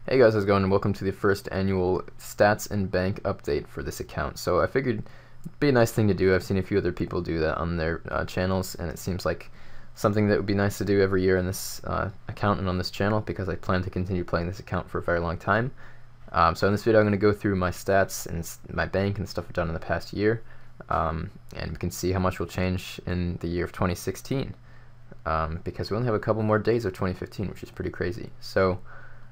Hey guys, how's it going? And welcome to the first annual stats and bank update for this account. So I figured it'd be a nice thing to do. I've seen a few other people do that on their channels, and it seems like something that would be nice to do every year in this account and on this channel, because I plan to continue playing this account for a very long time. So in this video I'm going to go through my stats and my bank and stuff I've done in the past year, and we can see how much will change in the year of 2016, because we only have a couple more days of 2015, which is pretty crazy. So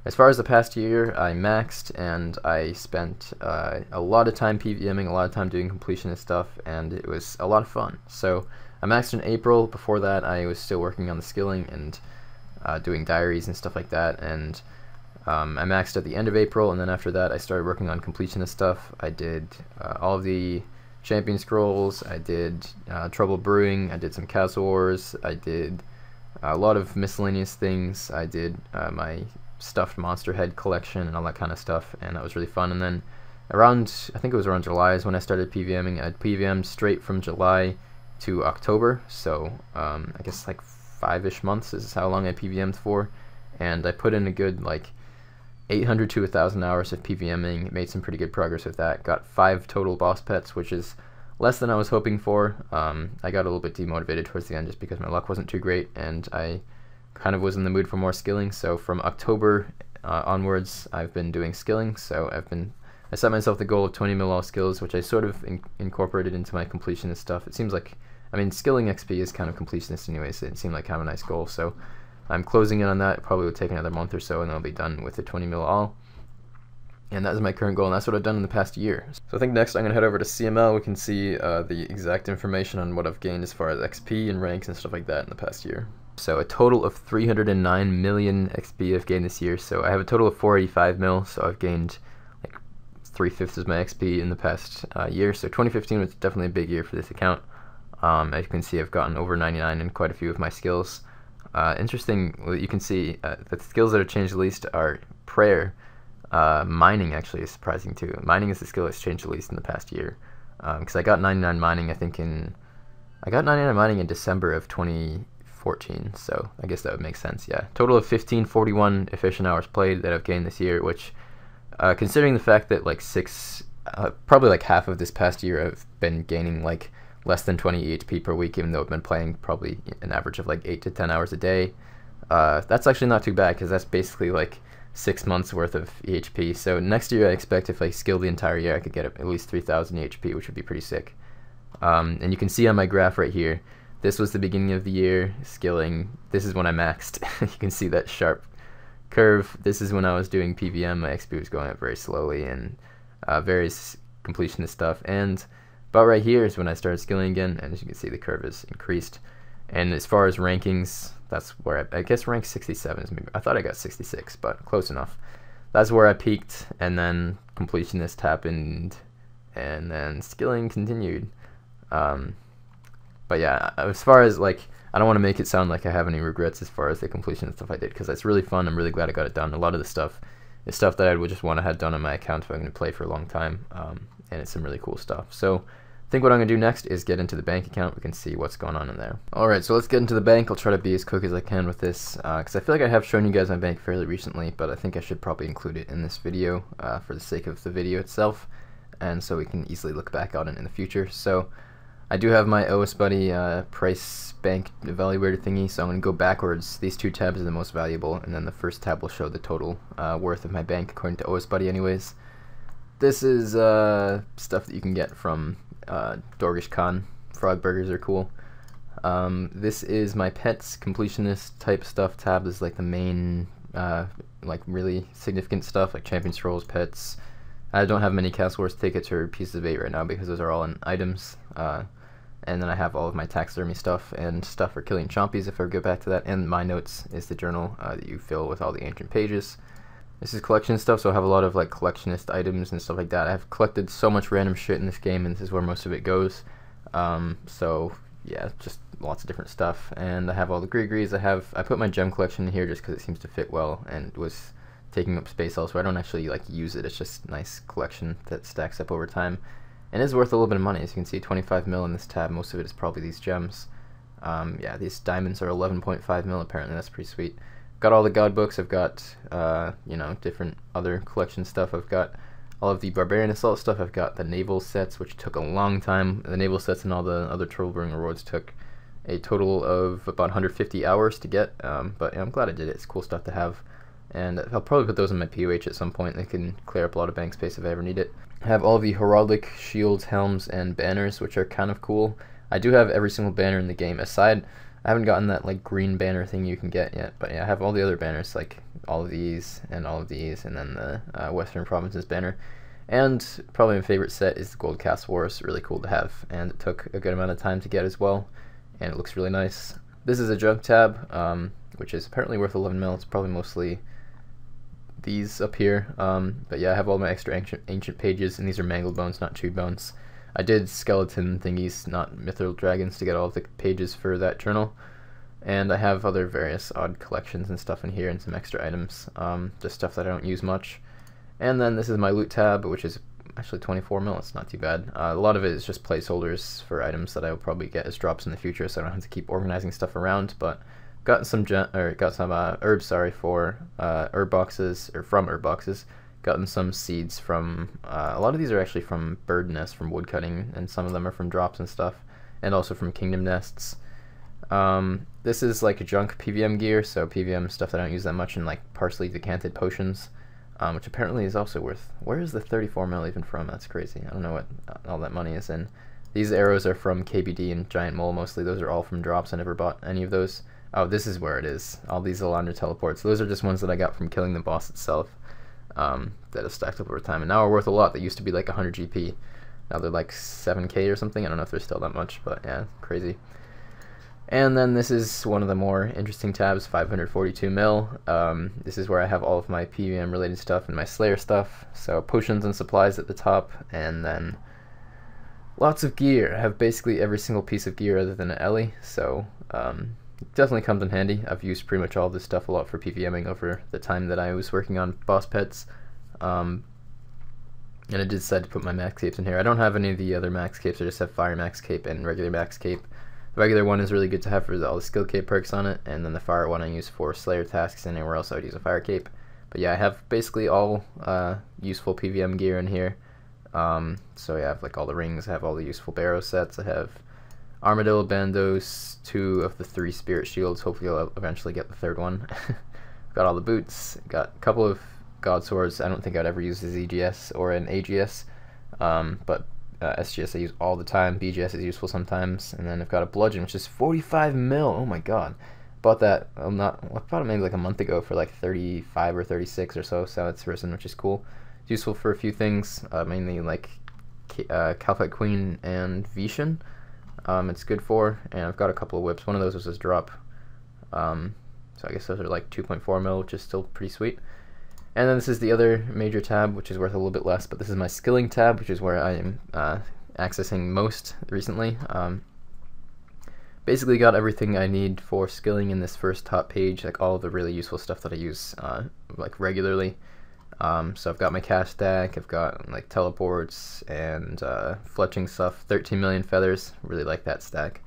as far as the past year, I maxed and I spent a lot of time PVMing, a lot of time doing completionist stuff, and it was a lot of fun. So I maxed in April. Before that, I was still working on the skilling and doing diaries and stuff like that, and I maxed at the end of April, and then after that I started working on completionist stuff. I did all of the champion scrolls, I did Trouble Brewing, I did some Castle Wars, I did a lot of miscellaneous things, I did my stuffed monster head collection and all that kind of stuff, and that was really fun. And then around, I think it was around July is when I started PVMing. I'd PVM'd straight from July to October, so I guess like 5-ish months is how long I PVM'd for, and I put in a good like 800 to 1,000 hours of PVMing, made some pretty good progress with that, got 5 total boss pets, which is less than I was hoping for. I got a little bit demotivated towards the end just because my luck wasn't too great, and I kind of was in the mood for more skilling. So from October onwards I've been doing skilling. So I set myself the goal of 20 mil all skills, which I sort of incorporated into my completionist stuff. It seems like, I mean, skilling XP is kind of completionist anyway, so it seemed like kind of a nice goal. So I'm closing in on that. It probably will take another month or so, and then I'll be done with the 20 mil all. And that is my current goal, and that's what I've done in the past year. So I think next I'm going to head over to CML. We can see the exact information on what I've gained as far as XP and ranks and stuff like that in the past year. So a total of 309 million XP I've gained this year. So I have a total of 485 mil, so I've gained like 3/5 of my XP in the past year. So 2015 was definitely a big year for this account. As you can see, I've gotten over 99 in quite a few of my skills. Interesting, you can see the skills that have changed the least are prayer. Mining actually is surprising too. Mining is the skill that's changed the least in the past year, because I got 99 mining, I think I got 99 mining in December of 2014, so I guess that would make sense. Yeah, total of 1541 efficient hours played that I've gained this year, which considering the fact that like probably like half of this past year I've been gaining like less than 20 EHP per week, even though I've been playing probably an average of like 8 to 10 hours a day. That's actually not too bad, because that's basically like 6 months worth of EHP. So next year I expect if I skill the entire year I could get at least 3,000 EHP, which would be pretty sick. And you can see on my graph right here, this was the beginning of the year skilling. This is when I maxed. You can see that sharp curve. This is when I was doing PVM. My XP was going up very slowly, and various completionist stuff. And about right here is when I started skilling again, and as you can see the curve is increased. And as far as rankings, that's where I guess rank 67 is maybe, I thought I got 66, but close enough. That's where I peaked, and then completionist happened, and then skilling continued. But yeah, as far as like, I don't want to make it sound like I have any regrets as far as the completion stuff I did, because that's really fun. I'm really glad I got it done. A lot of the stuff is stuff that I would just want to have done on my account if I'm going to play for a long time, and it's some really cool stuff. So I think what I'm going to do next is get into the bank account. We can see what's going on in there. Alright, so let's get into the bank. I'll try to be as quick as I can with this, because I feel like I have shown you guys my bank fairly recently, but I think I should probably include it in this video for the sake of the video itself, and so we can easily look back on it in the future. So I do have my OS Buddy price bank evaluator thingy, so I'm going to go backwards. These 2 tabs are the most valuable, and then the first tab will show the total worth of my bank according to OS Buddy anyways. This is stuff that you can get from Dorgish Khan. Frog burgers are cool. This is my pets completionist type stuff tab. This is like the main like really significant stuff, like champion scrolls, pets. I don't have many Castle Wars tickets or pieces of 8 right now because those are all in items. And then I have all of my taxidermy stuff and stuff for killing chompies, if I go back to that. And my notes is the journal that you fill with all the ancient pages. This is collection stuff, so I have a lot of like collectionist items and stuff like that. I've collected so much random shit in this game, and this is where most of it goes. So yeah, just lots of different stuff. And I have all the Grigris. I put my gem collection in here just because it seems to fit well, and it was taking up space elsewhere. I don't actually like use it. It's just a nice collection that stacks up over time, and is worth a little bit of money. As you can see, 25 mil in this tab. Most of it is probably these gems. Yeah, these diamonds are 11.5 mil apparently. That's pretty sweet. got all the god books. I've got you know, different other collection stuff. I've got all of the Barbarian Assault stuff. I've got the naval sets, which took a long time. The naval sets and all the other Trollbrewing rewards took a total of about 150 hours to get, but yeah, I'm glad I did it. It's cool stuff to have, and I'll probably put those in my POH at some point. They can clear up a lot of bank space if I ever need it. I have all the heraldic shields, helms, and banners, which are kind of cool. I do have every single banner in the game, aside, I haven't gotten that like green banner thing you can get yet, but yeah, I have all the other banners, like all of these, and all of these, and then the Western Provinces banner. And probably my favorite set is the Gold Castle Wars. Really cool to have, and it took a good amount of time to get as well, and it looks really nice. This is a junk tab, which is apparently worth 11 mil. It's probably mostly these up here, but yeah, I have all my extra ancient pages, and these are mangled bones, not chewed bones. I did skeleton thingies, not mithril dragons, to get all of the pages for that journal. And I have other various odd collections and stuff in here, and some extra items, just stuff that I don't use much. And then this is my loot tab, which is actually 24 mil. It's not too bad. A lot of it is just placeholders for items that I will probably get as drops in the future, so I don't have to keep organizing stuff around. But got some herbs, sorry, for herb boxes, or from herb boxes. Gotten some seeds from, a lot of these are actually from bird nests, from wood cutting, and some of them are from drops and stuff, and also from kingdom nests. This is like a junk PVM gear, so PVM stuff that I don't use that much, and like partially decanted potions, which apparently is also worth, where is the 34 mil even from? That's crazy. I don't know what all that money is in. These arrows are from KBD and Giant Mole mostly. Those are all from drops. I never bought any of those. Oh, this is where it is. All these Elandra teleports. Those are just ones that I got from killing the boss itself. That have stacked up over time, and now are worth a lot. They used to be like 100 GP. Now they're like 7k or something. I don't know if they're still that much, but yeah, crazy. And then this is one of the more interesting tabs, 542 mil. This is where I have all of my PVM related stuff and my Slayer stuff. So potions and supplies at the top, and then lots of gear. I have basically every single piece of gear other than an Ellie, so definitely comes in handy. I've used pretty much all this stuff a lot for PVMing over the time that I was working on boss pets. And I did decide to put my max capes in here. I don't have any of the other max capes. I just have fire max cape and regular max cape. The regular one is really good to have for all the skill cape perks on it, and then the fire one I use for Slayer tasks, and anywhere else I would use a fire cape. But yeah, I have basically all useful PVM gear in here. So yeah, I have like all the rings, I have all the useful barrow sets, I have Armadillo Bandos, 2 of the 3 Spirit Shields, hopefully I'll eventually get the 3rd one. Got all the boots, got a couple of God Swords. I don't think I'd ever use as EGS or an AGS, but SGS I use all the time. BGS is useful sometimes. And then I've got a Bludgeon, which is 45 mil, oh my god. Bought that, I bought it maybe like a month ago for like 35 or 36 or so, so it's risen, which is cool. It's useful for a few things, mainly like Calphite Queen and Vishan. It's good for, and I've got a couple of whips. One of those was his drop, so I guess those are like 2.4 mil, which is still pretty sweet. And then this is the other major tab, which is worth a little bit less, but this is my skilling tab, which is where I am accessing most recently. Basically got everything I need for skilling in this first top page, like all of the really useful stuff that I use like regularly. So I've got my cash stack, I've got like teleports and fletching stuff, 13 million feathers, really like that stack.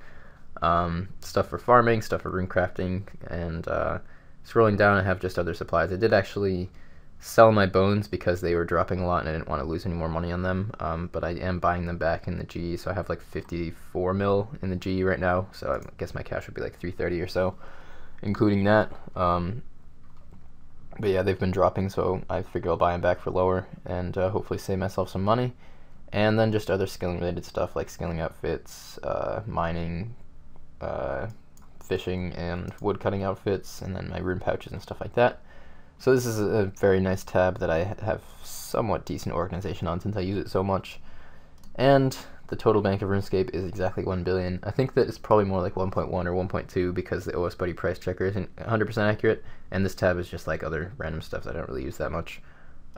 Stuff for farming, stuff for rune crafting, and scrolling down I have just other supplies. I did actually sell my bones because they were dropping a lot and I didn't want to lose any more money on them, but I am buying them back in the G, so I have like 54 mil in the G right now, so I guess my cash would be like 330 or so, including that. But yeah, they've been dropping, so I figure I'll buy them back for lower and hopefully save myself some money. And then just other skilling related stuff like skilling outfits, mining, fishing, and wood cutting outfits, and then my rune pouches and stuff like that. So this is a very nice tab that I have somewhat decent organization on since I use it so much. And the total bank of RuneScape is exactly 1 billion. I think that it's probably more like 1.1 or 1.2 because the OS Buddy price checker isn't 100% accurate, and this tab is just like other random stuff that I don't really use that much.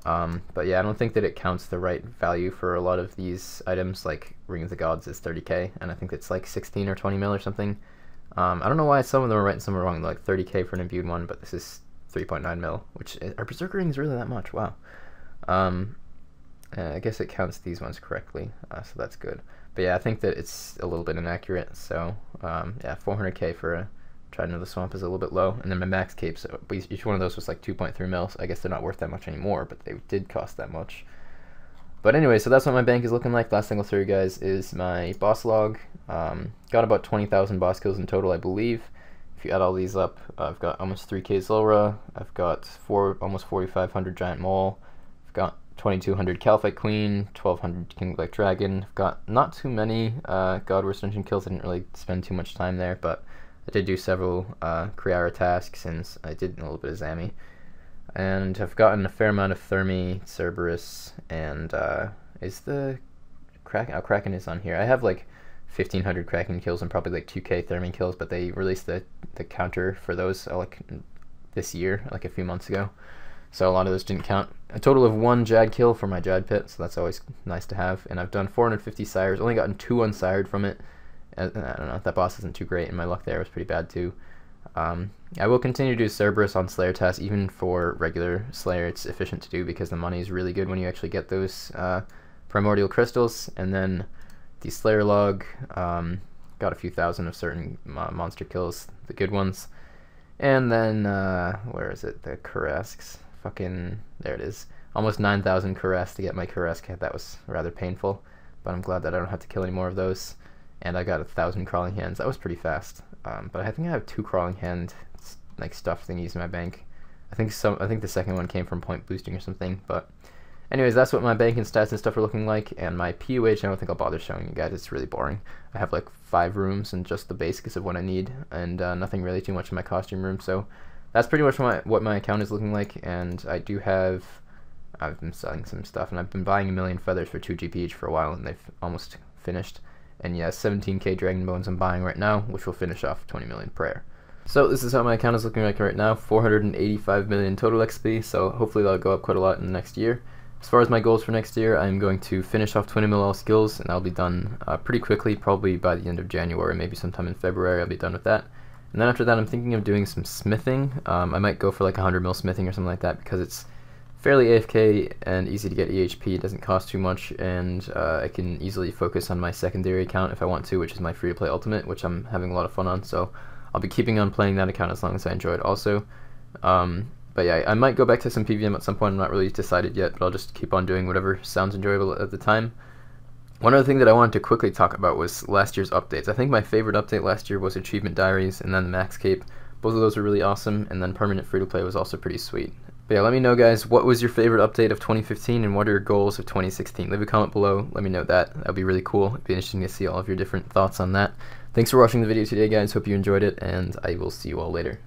But yeah, I don't think that it counts the right value for a lot of these items, like Ring of the Gods is 30k, and I think it's like 16 or 20 mil or something. I don't know why some of them are right and some are wrong, like 30k for an imbued one, but this is 3.9 mil, which are Berserker rings really that much? Wow. I guess it counts these ones correctly, so that's good. But yeah, I think that it's a little bit inaccurate, so yeah, 400k for a Trident of the Swamp is a little bit low, and then my max capes, so each one of those was like 2.3 mil, so I guess they're not worth that much anymore, but they did cost that much. But anyway, so that's what my bank is looking like. Last thing I'll show you guys is my boss log. Got about 20,000 boss kills in total, I believe. If you add all these up, I've got almost 3k Zilra, I've got almost 4,500 Giant Mole, I've got 2,200 Calphite Queen, 1,200 King Black Dragon. I've got not too many God Worst Dungeon kills. I didn't really spend too much time there, but I did do several Kriara tasks, and I did a little bit of Zami. And I've gotten a fair amount of Thermi, Cerberus, and is the Kraken? Oh, Kraken is on here. I have like 1,500 Kraken kills and probably like 2k Thermi kills, but they released the counter for those like this year, like a few months ago. So a lot of those didn't count. A total of 1 Jad kill for my Jad pit, so that's always nice to have. And I've done 450 sires, only gotten 2 unsired from it. I don't know, that boss isn't too great, and my luck there was pretty bad too. I will continue to do Cerberus on Slayer tasks, even for regular Slayer. It's efficient to do because the money is really good when you actually get those primordial crystals. And then the Slayer log, got a few thousand of certain monster kills, the good ones. And then, where is it? The Karasks. Fucking, there it is. Almost 9,000 Karask to get my Karask hit. That was rather painful, but I'm glad that I don't have to kill any more of those. And I got 1,000 crawling hands. That was pretty fast. But I think I have 2 crawling hand like stuff thingies in my bank. I think the second one came from point boosting or something. But anyways, that's what my bank and stats and stuff are looking like. And my PUH, I don't think I'll bother showing you guys. It's really boring. I have like 5 rooms and just the basics of what I need, and nothing really too much in my costume room. So that's pretty much what my account is looking like. And I've been selling some stuff, and I've been buying 1,000,000 feathers for 2 GP each for a while, and they've almost finished. And yeah, 17k Dragon Bones I'm buying right now, which will finish off 20 million prayer. So this is how my account is looking like right now, 485 million total XP, so hopefully that'll go up quite a lot in the next year. As far as my goals for next year, I'm going to finish off 20 mil all skills, and I'll be done pretty quickly, probably by the end of January, maybe sometime in February I'll be done with that. And then after that I'm thinking of doing some smithing. I might go for like 100 mil smithing or something like that, because it's fairly AFK and easy to get EHP, it doesn't cost too much, and I can easily focus on my secondary account if I want to, which is my free-to-play Ultimate, which I'm having a lot of fun on, so I'll be keeping on playing that account as long as I enjoy it also. But yeah, I might go back to some PVM at some point, I'm not really decided yet, but I'll just keep on doing whatever sounds enjoyable at the time. One other thing that I wanted to quickly talk about was last year's updates. I think my favorite update last year was Achievement Diaries and then the Max Cape. Both of those were really awesome, and then Permanent Free-to-Play was also pretty sweet. But yeah, let me know guys, what was your favorite update of 2015 and what are your goals of 2016? Leave a comment below, let me know that. That would be really cool. It'd be interesting to see all of your different thoughts on that. Thanks for watching the video today guys, hope you enjoyed it, and I will see you all later.